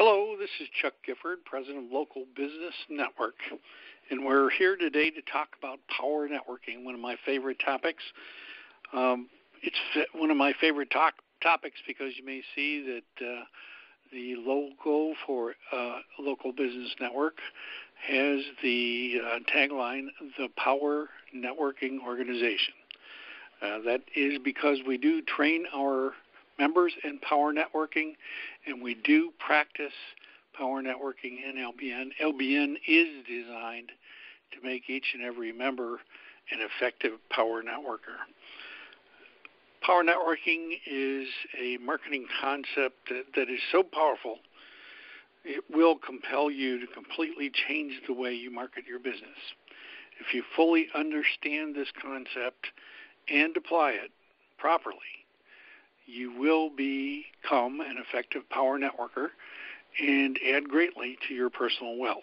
Hello, this is Chuck Gifford, President of Local Business Network, and we're here today to talk about power networking, one of my favorite topics. It's one of my favorite topics because you may see that the logo for Local Business Network has the tagline, the Power Networking Organization. That is because we do train our members in power networking, and we do practice power networking in LBN. LBN is designed to make each and every member an effective power networker. Power networking is a marketing concept that is so powerful, it will compel you to completely change the way you market your business. If you fully understand this concept and apply it properly, you will become an effective power networker and add greatly to your personal wealth.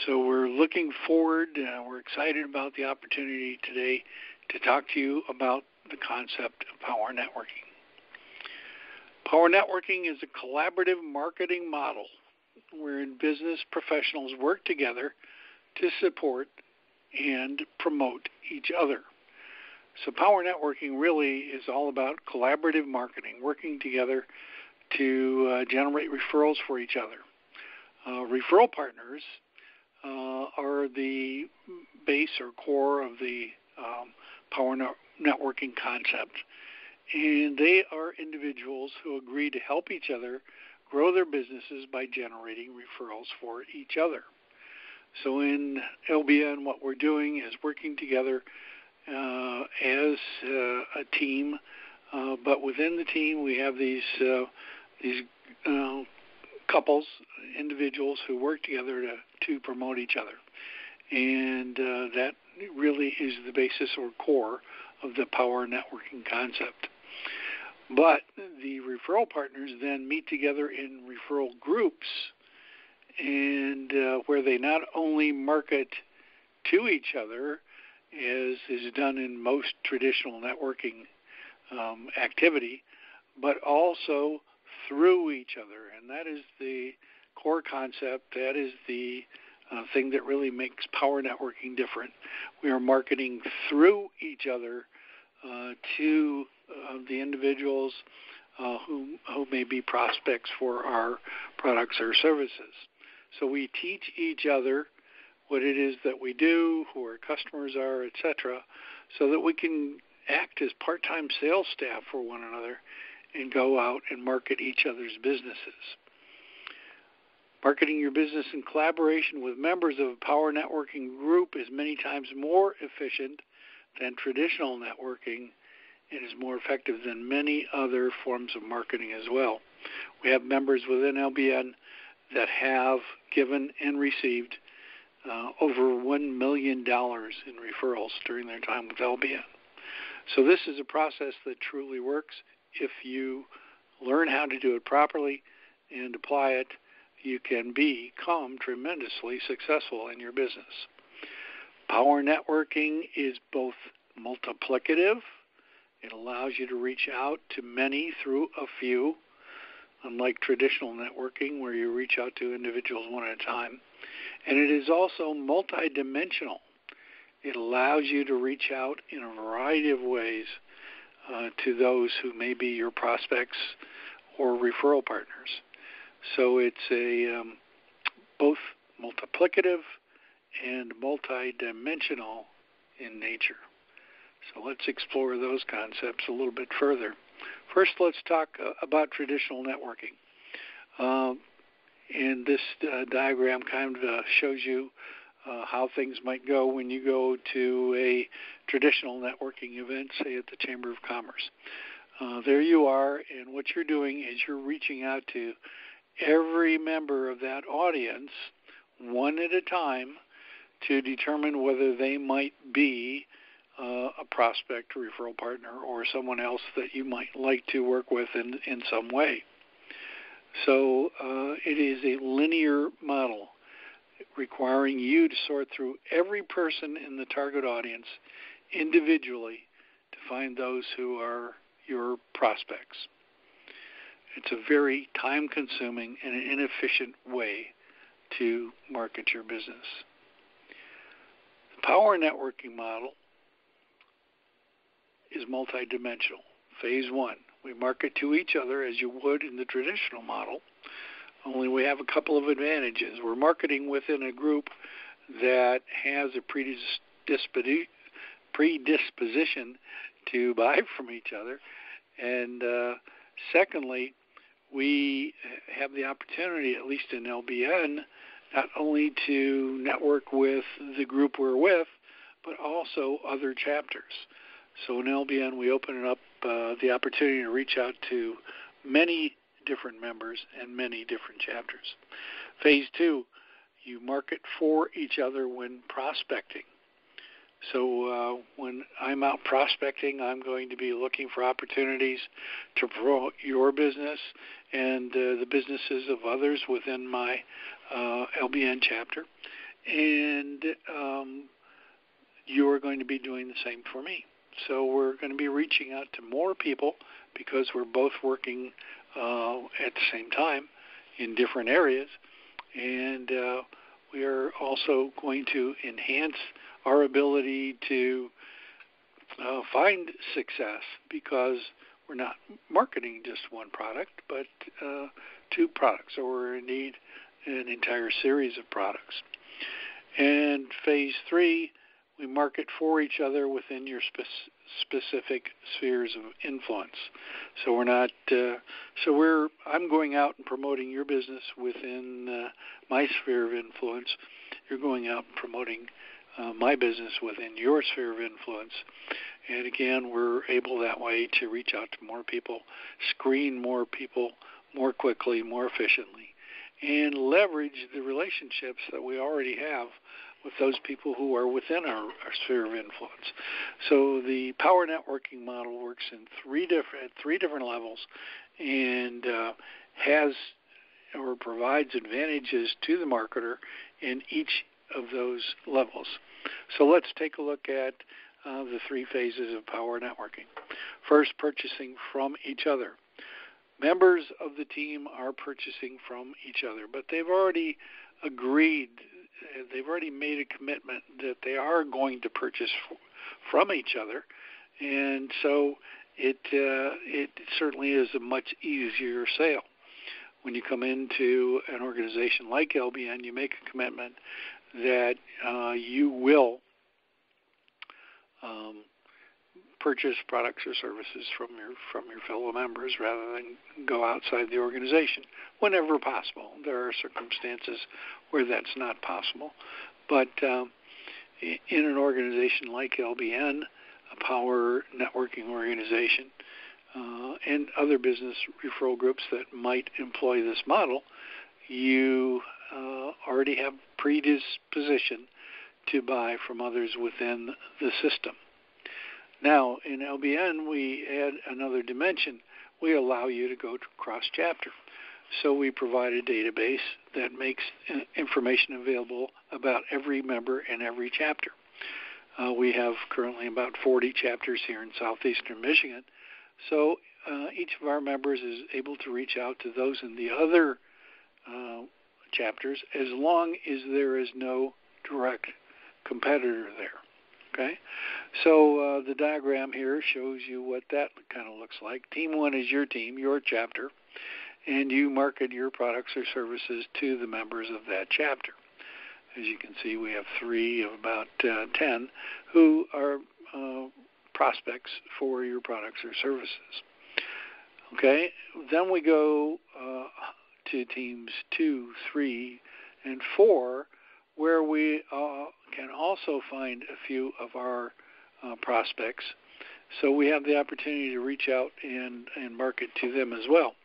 So we're looking forward, we're excited about the opportunity today to talk to you about the concept of power networking. Power networking is a collaborative marketing model wherein business professionals work together to support and promote each other. So power networking really is all about collaborative marketing, working together to generate referrals for each other. Referral partners are the base or core of the power networking concept, and they are individuals who agree to help each other grow their businesses by generating referrals for each other. So in LBN, what we're doing is working together as a team, but within the team we have these couples, individuals who work together to promote each other, and that really is the basis or core of the power networking concept. But the referral partners then meet together in referral groups, and where they not only market to each other, as is done in most traditional networking activity, but also through each other. And that is the core concept. That is the thing that really makes power networking different. We are marketing through each other to the individuals who may be prospects for our products or services. So we teach each other what it is that we do, who our customers are, etc., so that we can act as part-time sales staff for one another and go out and market each other's businesses. Marketing your business in collaboration with members of a power networking group is many times more efficient than traditional networking and is more effective than many other forms of marketing as well. We have members within LBN that have given and received over $1 million in referrals during their time with LBN. So this is a process that truly works. If you learn how to do it properly and apply it, you can become tremendously successful in your business. Power networking is both multiplicative. It allows you to reach out to many through a few, unlike traditional networking where you reach out to individuals one at a time. And it is also multidimensional. It allows you to reach out in a variety of ways to those who may be your prospects or referral partners. So it's a both multiplicative and multidimensional in nature. So let's explore those concepts a little bit further. First, let's talk about traditional networking. And this diagram kind of shows you how things might go when you go to a traditional networking event, say at the Chamber of Commerce. There you are, and what you're doing is you're reaching out to every member of that audience one at a time to determine whether they might be a prospect, referral partner, or someone else that you might like to work with in some way. So it is a linear model requiring you to sort through every person in the target audience individually to find those who are your prospects. It it's a very time-consuming and inefficient way to market your business. The power networking model is multidimensional. Phase 1, we market to each other as you would in the traditional model, only we have a couple of advantages. We're marketing within a group that has a predisposition to buy from each other, and secondly, we have the opportunity, at least in LBN, not only to network with the group we're with, but also other chapters. So in LBN, we open up the opportunity to reach out to many different members and many different chapters. Phase 2, you market for each other when prospecting. So when I'm out prospecting, I'm going to be looking for opportunities to promote your business and the businesses of others within my LBN chapter. And you're going to be doing the same for me. So we're going to be reaching out to more people because we're both working at the same time in different areas. And we are also going to enhance our ability to find success because we're not marketing just one product, but 2 products, or we're in need an entire series of products. And phase 3, we market for each other within your specific spheres of influence. So we're not. I'm going out and promoting your business within my sphere of influence. You're going out and promoting my business within your sphere of influence. And again, we're able that way to reach out to more people, screen more people more quickly, more efficiently, and leverage the relationships that we already have with those people who are within our sphere of influence. So the power networking model works in three different levels and has or provides advantages to the marketer in each of those levels. So let's take a look at the 3 phases of power networking. First, purchasing from each other. Members of the team are purchasing from each other, but they've already agreed, they've already made a commitment that they are going to purchase from each other, and so it certainly is a much easier sale. When you come into an organization like LBN, you make a commitment that you will purchase products or services from your fellow members rather than go outside the organization whenever possible. There are circumstances where that's not possible, but in an organization like LBN, a power networking organization, and other business referral groups that might employ this model, you already have predisposition to buy from others within the system. Now, in LBN, we add another dimension. We allow you to go to cross-chapter. So we provide a database that makes information available about every member in every chapter. We have currently about 40 chapters here in southeastern Michigan. So each of our members is able to reach out to those in the other chapters as long as there is no direct competitor there. Okay, so the diagram here shows you what that kind of looks like. Team 1 is your team, your chapter, and you market your products or services to the members of that chapter. As you can see, we have 3 of about 10 who are prospects for your products or services. Okay, then we go to teams 2, 3, and 4, where we can also find a few of our prospects. So we have the opportunity to reach out and market to them as well.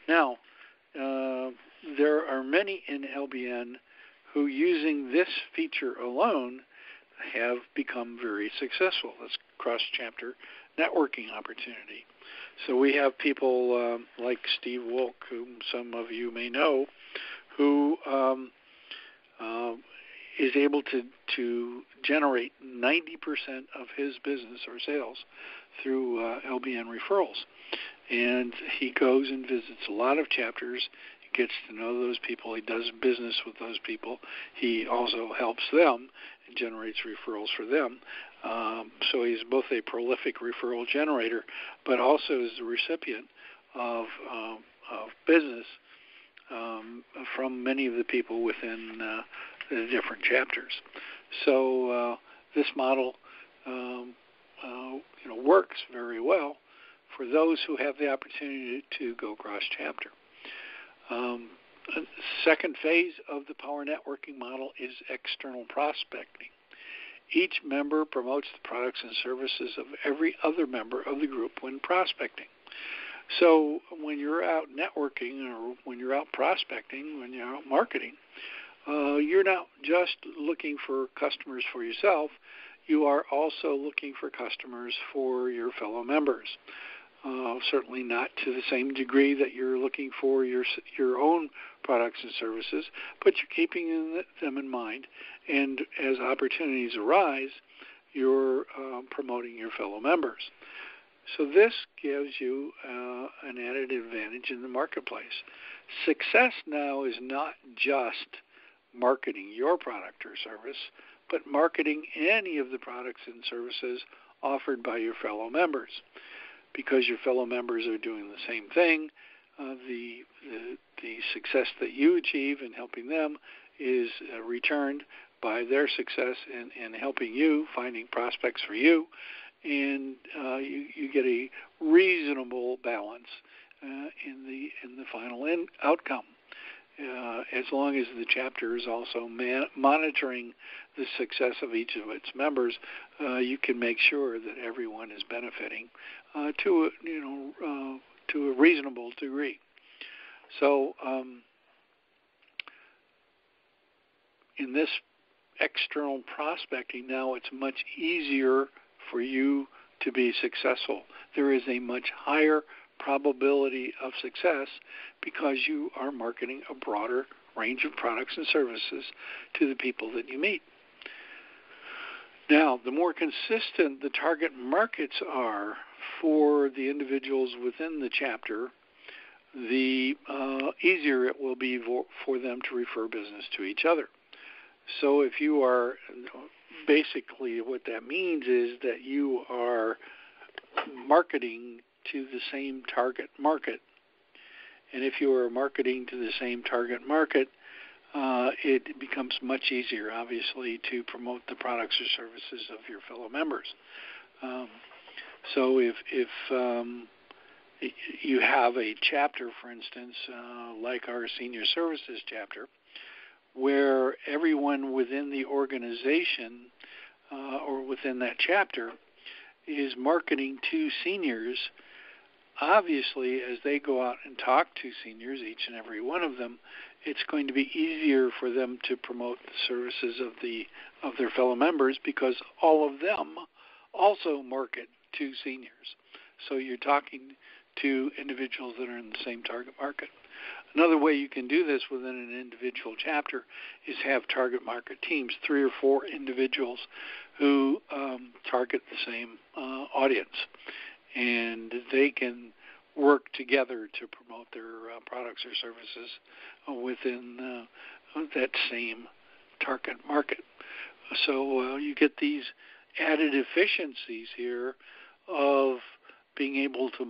Now, there are many in LBN who, using this feature alone, have become very successful. That's cross-chapter networking opportunity. So we have people like Steve Wolk, whom some of you may know, who is able to generate 90% of his business or sales through LBN referrals. and he goes and visits a lot of chapters. He gets to know those people. He does business with those people. He also helps them and generates referrals for them. So he's both a prolific referral generator, but also is the recipient of business from many of the people within the different chapters. So this model works very well for those who have the opportunity to go cross-chapter. Second phase of the power networking model is external prospecting. Each member promotes the products and services of every other member of the group when prospecting. So when you're out networking or when you're out prospecting, when you're out marketing, you're not just looking for customers for yourself. You are also looking for customers for your fellow members. Certainly not to the same degree that you're looking for your own products and services, but you're keeping them in mind. And as opportunities arise, you're promoting your fellow members. So this gives you an added advantage in the marketplace. Success now is not just marketing your product or service, but marketing any of the products and services offered by your fellow members. Because your fellow members are doing the same thing, the success that you achieve in helping them is returned by their success in helping you, finding prospects for you, and you get a reasonable balance in the final outcome. As long as the chapter is also monitoring the success of each of its members, you can make sure that everyone is benefiting to a reasonable degree. So in this external prospecting, now it's much easier for you to be successful. There is a much higher probability of success because you are marketing a broader range of products and services to the people that you meet. Now, the more consistent the target markets are for the individuals within the chapter, the easier it will be for them to refer business to each other. So if you are, basically what that means is that you are marketing to the same target market. And if you are marketing to the same target market, it becomes much easier, obviously, to promote the products or services of your fellow members. So if you have a chapter, for instance, like our senior services chapter, where everyone within the organization or within that chapter is marketing to seniors, obviously, as they go out and talk to seniors, each and every one of them, it's going to be easier for them to promote the services of their fellow members because all of them also market to seniors. So you're talking to individuals that are in the same target market. Another way you can do this within an individual chapter is have target market teams, 3 or 4 individuals who target the same audience. And they can work together to promote their products or services within that same target market. So you get these added efficiencies here of being able to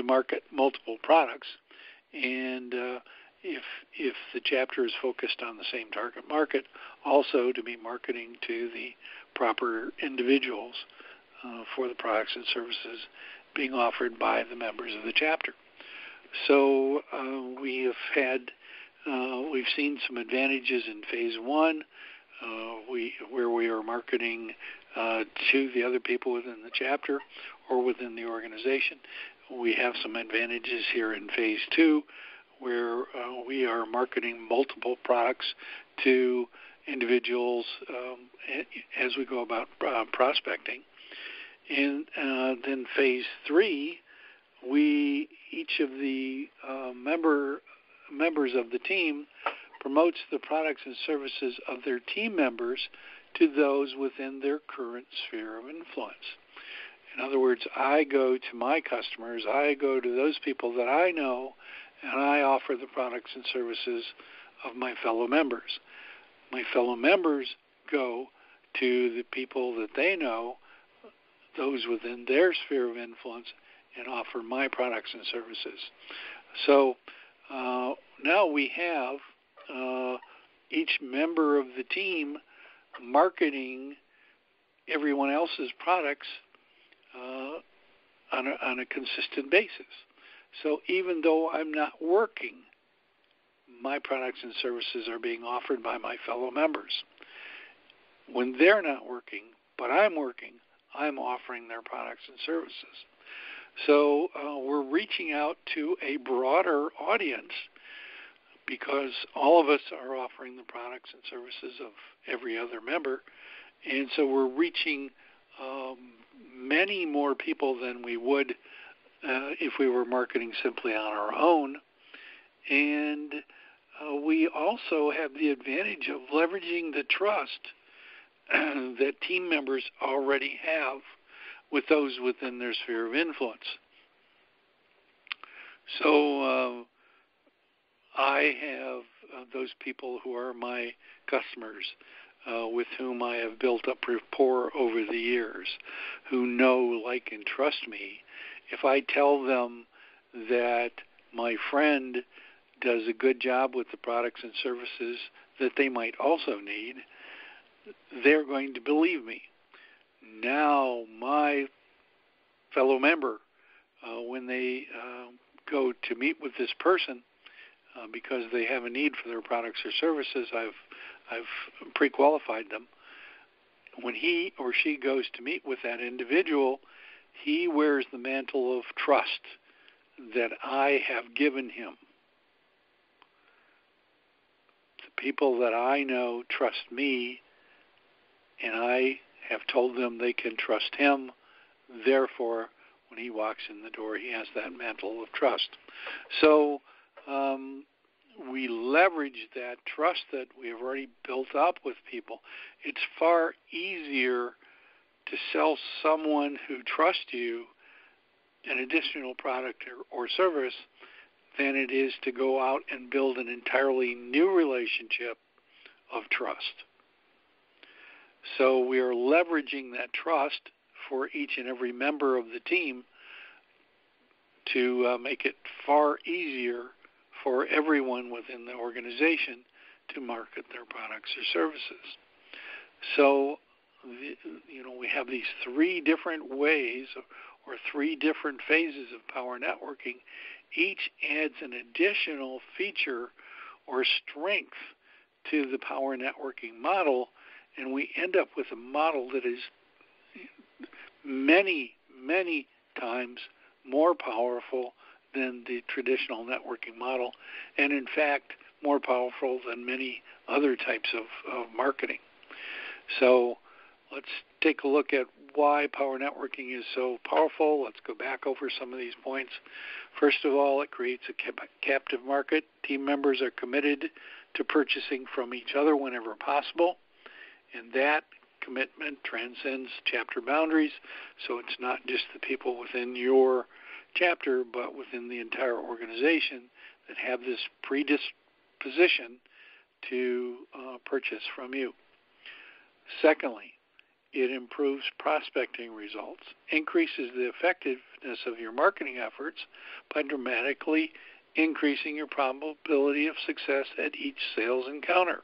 market multiple products, and if the chapter is focused on the same target market, also to be marketing to the proper individuals for the products and services being offered by the members of the chapter. So we've seen some advantages in phase 1, where we are marketing to the other people within the chapter or within the organization. We have some advantages here in phase 2, where we are marketing multiple products to individuals as we go about prospecting. And then phase 3, each of the members of the team promotes the products and services of their team members to those within their current sphere of influence. In other words, I go to my customers, I go to those people that I know, and I offer the products and services of my fellow members. My fellow members go to the people that they know, those within their sphere of influence, and offer my products and services. So now we have each member of the team marketing everyone else's products on a consistent basis. So even though I'm not working, my products and services are being offered by my fellow members. When they're not working, but I'm working, I'm offering their products and services. So we're reaching out to a broader audience because all of us are offering the products and services of every other member. And so we're reaching many more people than we would if we were marketing simply on our own. And we also have the advantage of leveraging the trust that team members already have with those within their sphere of influence. So I have those people who are my customers, with whom I have built up rapport over the years, who know, like, and trust me. If I tell them that my friend does a good job with the products and services that they might also need, they're going to believe me. Now my fellow member, when they go to meet with this person, because they have a need for their products or services, I've pre-qualified them. When he or she goes to meet with that individual, he wears the mantle of trust that I have given him. The people that I know trust me, and I have told them they can trust him. Therefore, when he walks in the door, he has that mantle of trust. So we leverage that trust that we have already built up with people. It's far easier to sell someone who trusts you an additional product or service than it is to go out and build an entirely new relationship of trust. So we are leveraging that trust for each and every member of the team to make it far easier for everyone within the organization to market their products or services. So, we have these three different ways or three different phases of power networking. Each adds an additional feature or strength to the power networking model, and we end up with a model that is many, many times more powerful than the traditional networking model, and in fact more powerful than many other types of marketing. So let's take a look at why power networking is so powerful. Let's go back over some of these points. First of all, it creates a captive market. Team members are committed to purchasing from each other whenever possible, and that commitment transcends chapter boundaries, so it's not just the people within your chapter, but within the entire organization that have this predisposition to purchase from you. Secondly, it improves prospecting results, increases the effectiveness of your marketing efforts by dramatically increasing your probability of success at each sales encounter.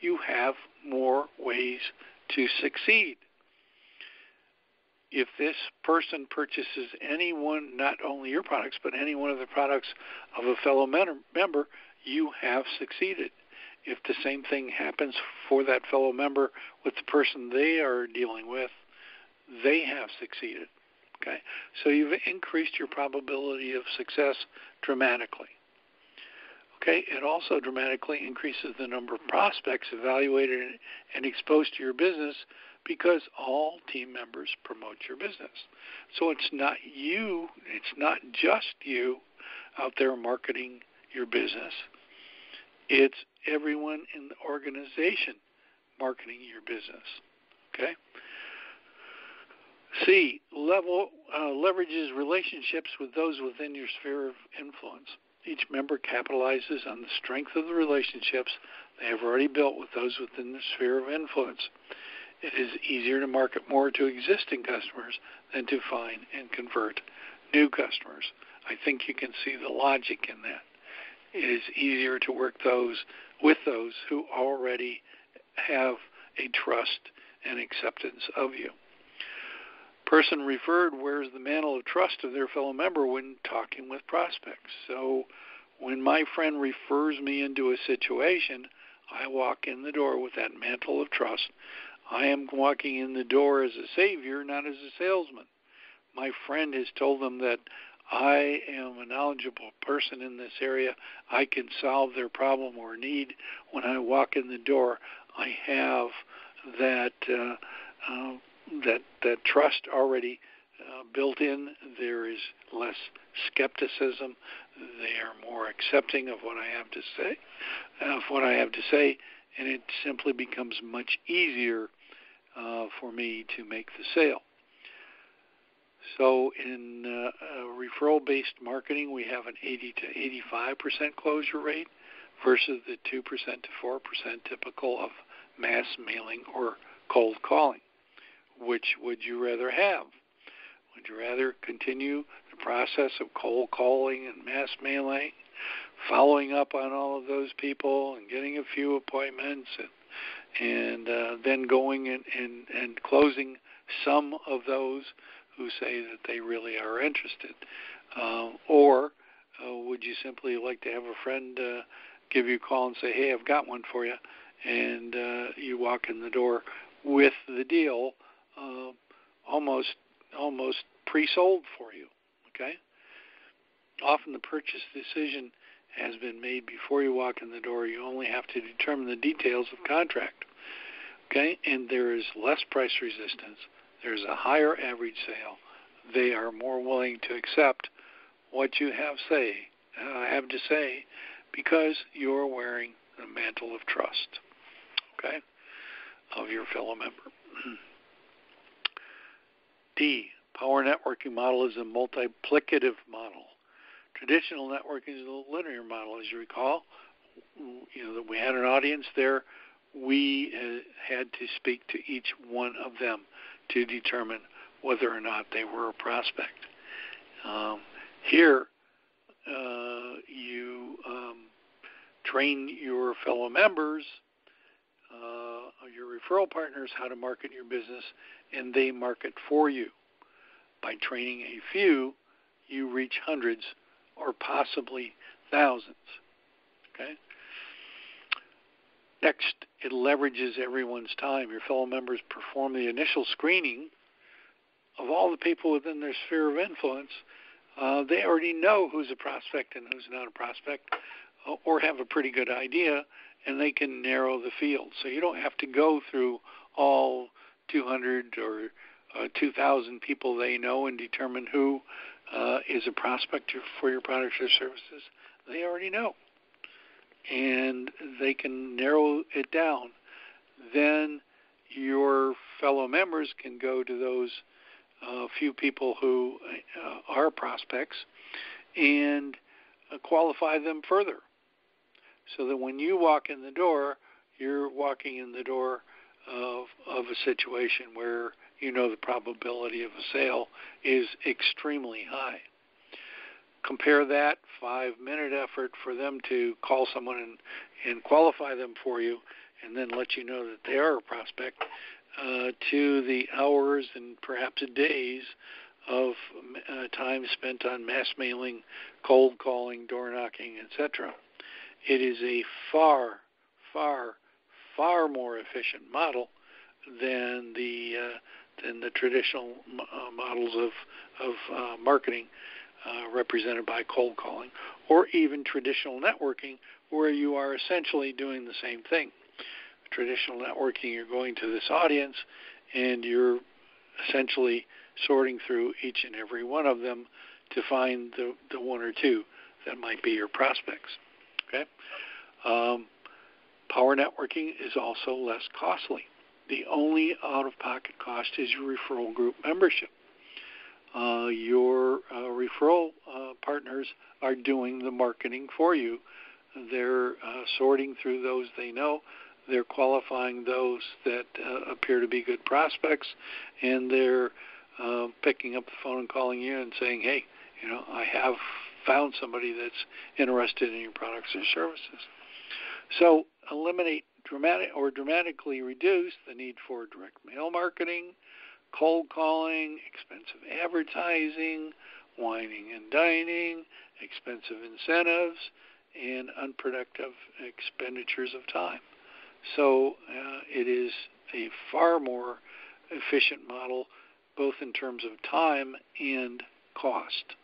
You have more ways to succeed. If this person purchases any one, not only your products, but any one of the products of a fellow member, you have succeeded. If the same thing happens for that fellow member with the person they are dealing with, they have succeeded. Okay? So you've increased your probability of success dramatically. Okay? It also dramatically increases the number of prospects evaluated and exposed to your business because all team members promote your business. So it's not you, it's not just you out there marketing your business. It's everyone in the organization marketing your business. Okay? C, leverages relationships with those within your sphere of influence. Each member capitalizes on the strength of the relationships they have already built with those within the sphere of influence. It is easier to market more to existing customers than to find and convert new customers. I think you can see the logic in that. It is easier to work with those who already have a trust and acceptance of you. Person referred wears the mantle of trust of their fellow member when talking with prospects. So when my friend refers me into a situation, I walk in the door with that mantle of trust. I am walking in the door as a savior, not as a salesman. My friend has told them that I am a knowledgeable person in this area. I can solve their problem or need. When I walk in the door, I have that trust already built in. There is less skepticism. They are more accepting of what I have to say, and it simply becomes much easier for me to make the sale. So in referral-based marketing, we have an 80 to 85% closure rate versus the 2% to 4% typical of mass mailing or cold calling. Which would you rather have? Would you rather continue the process of cold calling and mass mailing, following up on all of those people and getting a few appointments and then going and closing some of those who say that they really are interested? Or would you simply like to have a friend give you a call and say, hey, I've got one for you, and you walk in the door with the deal almost pre-sold for you, okay? Often the purchase decision has been made before you walk in the door. You only have to determine the details of contract, okay? And there is less price resistance. There's a higher average sale. They are more willing to accept what you have to say because you're wearing the mantle of trust, okay, of your fellow member. D, power networking model is a multiplicative model. Traditional networking is a linear model, as you recall. We had an audience there. We had to speak to each one of them to determine whether or not they were a prospect. Here, you train your fellow members, your referral partners, how to market your business, and they market for you. By training a few, you reach hundreds or possibly thousands. Okay? Next, it leverages everyone's time. Your fellow members perform the initial screening of all the people within their sphere of influence. They already know who's a prospect and who's not a prospect, or have a pretty good idea, and they can narrow the field. So you don't have to go through all 200 or 2,000 people they know and determine who is a prospect for your products or services. They already know, and they can narrow it down. Then your fellow members can go to those few people who are prospects and qualify them further, so that when you walk in the door, you're walking in the door of a situation where you know the probability of a sale is extremely high. Compare that 5-minute effort for them to call someone and qualify them for you and then let you know that they are a prospect, to the hours and perhaps days of time spent on mass mailing, cold calling, door knocking, etc. It is a far, far, far more efficient model than the traditional models of marketing represented by cold calling, or even traditional networking, where you are essentially doing the same thing. Traditional networking, you're going to this audience and you're essentially sorting through each and every one of them to find the one or two that might be your prospects. Okay? Power networking is also less costly. The only out-of-pocket cost is your referral group membership. Your referral partners are doing the marketing for you. They're sorting through those they know. They're qualifying those that appear to be good prospects, and they're picking up the phone and calling you and saying, hey, I have found somebody that's interested in your products or services. So eliminate dramatically reduce the need for direct mail marketing, cold calling, expensive advertising, whining and dining, expensive incentives, and unproductive expenditures of time. So it is a far more efficient model, both in terms of time and cost.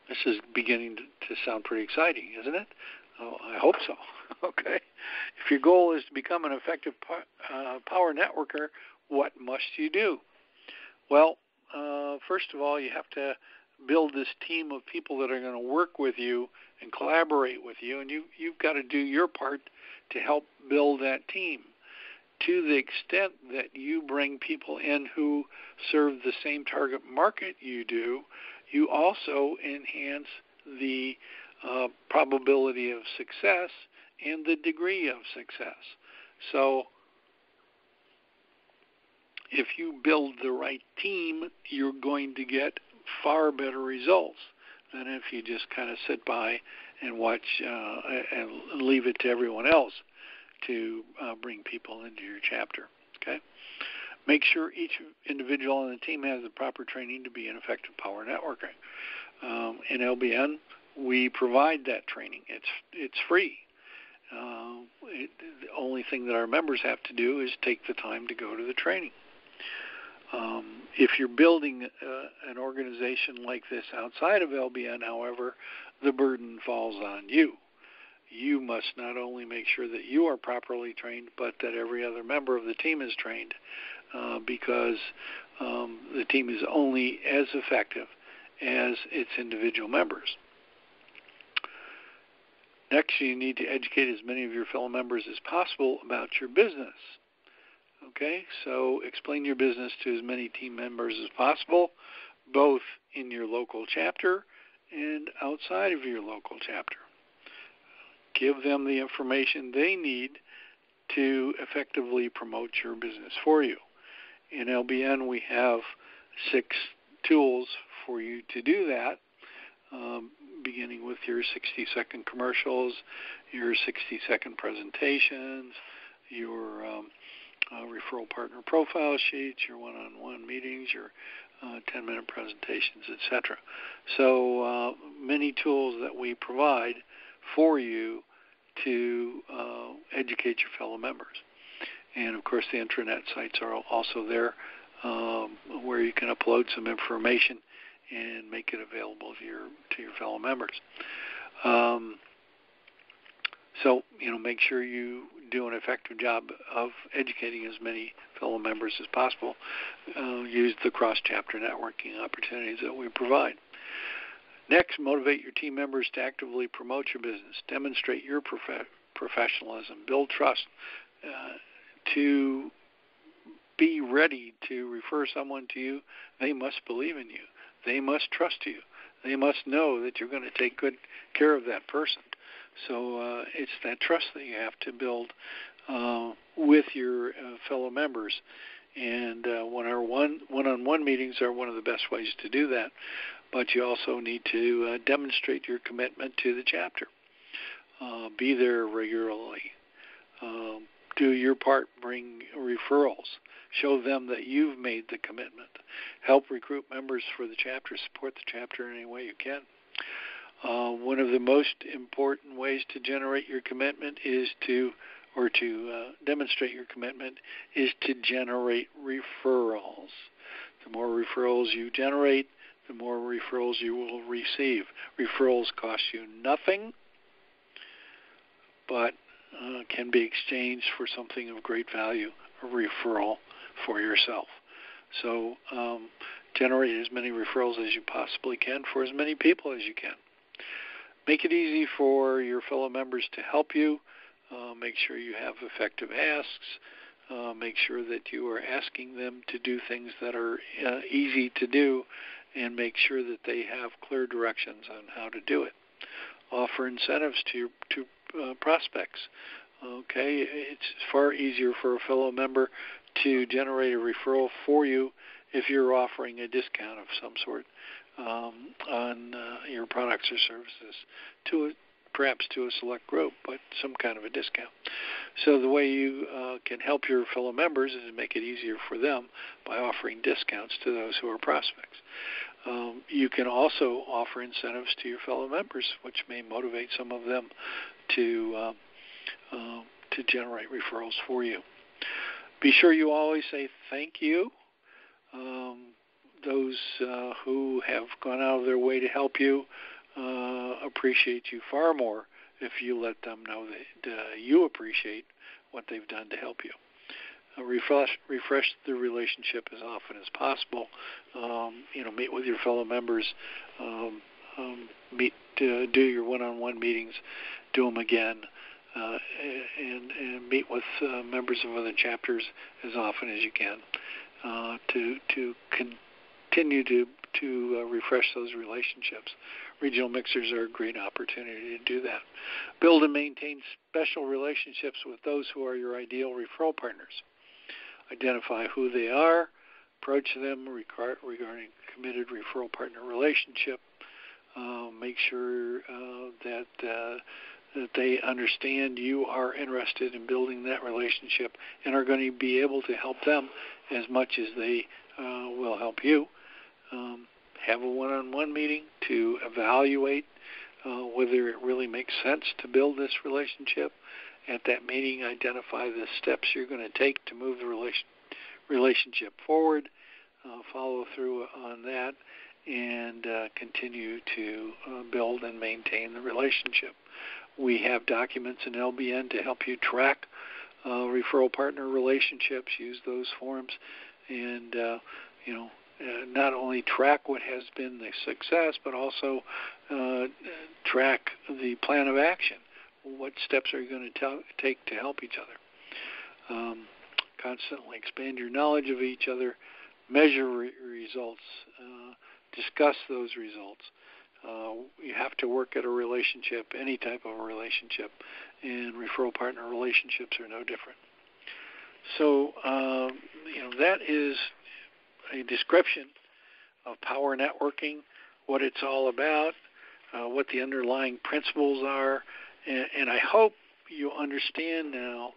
This is beginning to sound pretty exciting, isn't it? Oh, I hope so. Okay. If your goal is to become an effective power networker, what must you do? Well, first of all, you have to build this team of people that are going to work with you and collaborate with you, and you've got to do your part to help build that team. To the extent that you bring people in who serve the same target market you do, you also enhance the probability of success and the degree of success. So if you build the right team, you're going to get far better results than if you just kind of sit by and watch and leave it to everyone else to bring people into your chapter. Okay. Make sure each individual on the team has the proper training to be an effective power networker. In LBN, we provide that training. It's free. The only thing that our members have to do is take the time to go to the training. If you're building an organization like this outside of LBN, however, the burden falls on you. You must not only make sure that you are properly trained, but that every other member of the team is trained, because the team is only as effective as its individual members. Next, you need to educate as many of your fellow members as possible about your business. Okay, so explain your business to as many team members as possible, both in your local chapter and outside of your local chapter. Give them the information they need to effectively promote your business for you. In LBN, we have 6 tools for you to do that, beginning with your 60-second commercials, your 60-second presentations, your referral partner profile sheets, your one-on-one meetings, your 10-minute presentations, etc. So many tools that we provide for you to educate your fellow members. And, of course, the intranet sites are also there where you can upload some information and make it available to your fellow members. So, make sure you do an effective job of educating as many fellow members as possible. Use the cross-chapter networking opportunities that we provide. Next, motivate your team members to actively promote your business. Demonstrate your professionalism. Build trust. To be ready to refer someone to you, they must believe in you. They must trust you. They must know that you're going to take good care of that person. So it's that trust that you have to build with your fellow members. And our one-on-one meetings are one of the best ways to do that. But you also need to demonstrate your commitment to the chapter. Be there regularly. Do your part. Bring referrals. Show them that you've made the commitment. Help recruit members for the chapter. Support the chapter in any way you can. One of the most important ways to generate your commitment to demonstrate your commitment is to generate referrals. The more referrals you generate, the more referrals you will receive. Referrals cost you nothing, but can be exchanged for something of great value, a referral for yourself. So generate as many referrals as you possibly can for as many people as you can. Make it easy for your fellow members to help you. Make sure you have effective asks. Make sure that you are asking them to do things that are easy to do, and make sure that they have clear directions on how to do it. Offer incentives to prospects. Okay, it's far easier for a fellow member to generate a referral for you if you're offering a discount of some sort on your products or services perhaps to a select group, but some kind of a discount. So the way you can help your fellow members is to make it easier for them by offering discounts to those who are prospects. You can also offer incentives to your fellow members, which may motivate some of them to generate referrals for you. Be sure you always say thank you. Those who have gone out of their way to help you appreciate you far more if you let them know that you appreciate what they've done to help you. Refresh the relationship as often as possible. Meet with your fellow members. Do your one-on-one meetings. Do them again, and meet with members of other chapters as often as you can to continue to refresh those relationships. Regional mixers are a great opportunity to do that. Build and maintain special relationships with those who are your ideal referral partners. Identify who they are, approach them regarding committed referral partner relationship. Make sure that they understand you are interested in building that relationship and are going to be able to help them as much as they will help you. Have a one-on-one meeting to evaluate whether it really makes sense to build this relationship. At that meeting, identify the steps you're going to take to move the relationship forward. Follow through on that and continue to build and maintain the relationship. We have documents in LBN to help you track referral partner relationships. Use those forms and, not only track what has been the success, but also track the plan of action. What steps are you going to take to help each other? Constantly expand your knowledge of each other, measure results, discuss those results. You have to work at a relationship, any type of a relationship, and referral partner relationships are no different. So, that is a description of power networking, what it's all about, what the underlying principles are, and I hope you understand now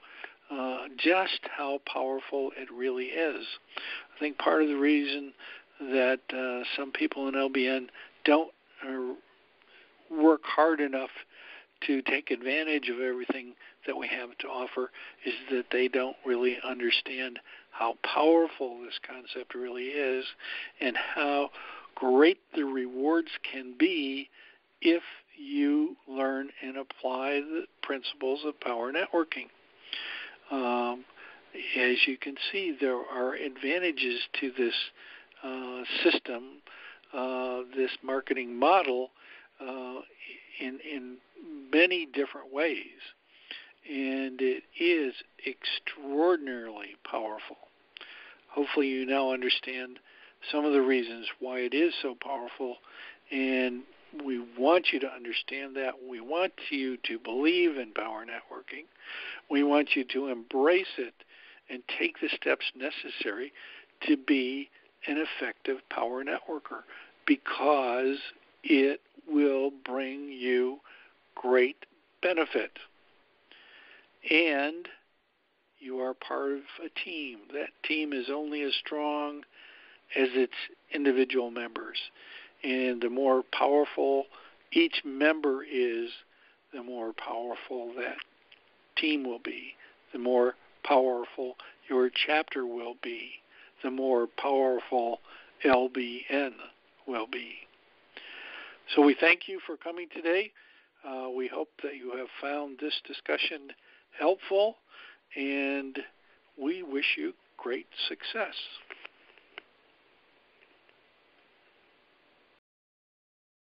just how powerful it really is. I think part of the reason that some people in LBN don't work hard enough to take advantage of everything that we have to offer is that they don't really understand how powerful this concept really is and how great the rewards can be if you learn and apply the principles of power networking. As you can see, there are advantages to this system, this marketing model, in many different ways. And it is extraordinarily powerful. Hopefully you now understand some of the reasons why it is so powerful, and we want you to understand that. We want you to believe in power networking. We want you to embrace it and take the steps necessary to be an effective power networker, because it will bring you great benefit. And you are part of a team. That team is only as strong as its individual members. And the more powerful each member is, the more powerful that team will be. The more powerful your chapter will be. The more powerful LBN will be. So we thank you for coming today. We hope that you have found this discussion helpful, and we wish you great success.